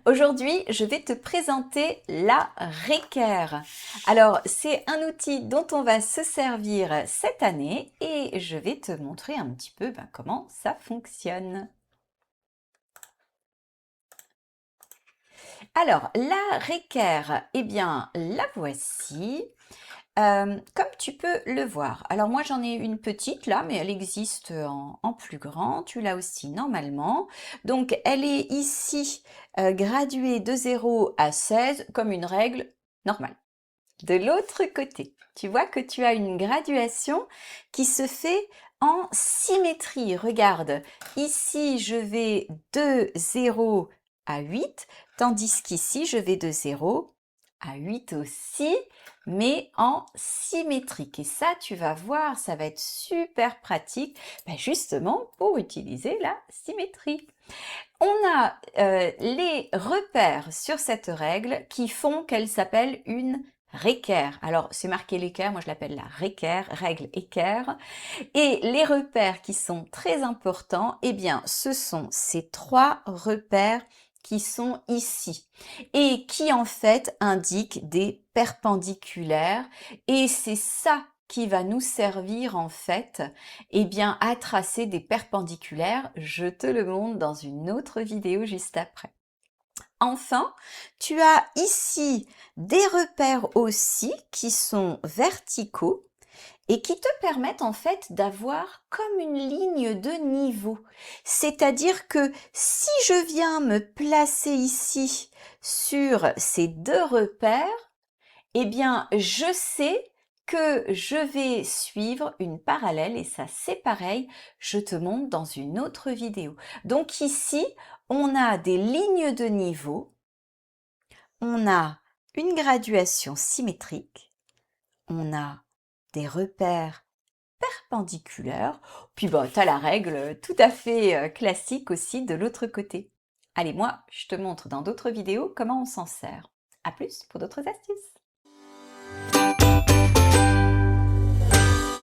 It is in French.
Aujourd'hui, je vais te présenter la Réquer. Alors, c'est un outil dont on va se servir cette année et je vais te montrer un petit peu comment ça fonctionne. Alors, la Réquer, eh bien, la voici. Comme tu peux le voir. Alors moi j'en ai une petite là, mais elle existe en plus grand. Tu l'as aussi normalement. Donc elle est ici graduée de 0 à 16 comme une règle normale. De l'autre côté, tu vois que tu as une graduation qui se fait en symétrie. Regarde, ici je vais de 0 à 8, tandis qu'ici je vais de 0 à 8 aussi, mais en symétrique. Et ça, tu vas voir, ça va être super pratique, justement pour utiliser la symétrie. On a les repères sur cette règle qui font qu'elle s'appelle une réquer. Alors, c'est marqué l'équerre, moi je l'appelle la réquer, règle équerre. Et les repères qui sont très importants, eh bien, ce sont ces trois repères qui sont ici et qui en fait indiquent des perpendiculaires. Et c'est ça qui va nous servir en fait, eh bien, à tracer des perpendiculaires. Je te le montre dans une autre vidéo juste après. Enfin, tu as ici des repères aussi qui sont verticaux et qui te permettent en fait d'avoir comme une ligne de niveau. C'est-à-dire que si je viens me placer ici sur ces deux repères, eh bien, je sais que je vais suivre une parallèle et ça c'est pareil, je te montre dans une autre vidéo. Donc ici, on a des lignes de niveau, on a une graduation symétrique, on a des repères perpendiculaires, puis tu as la règle tout à fait classique aussi de l'autre côté. Allez, moi, je te montre dans d'autres vidéos comment on s'en sert. À plus pour d'autres astuces.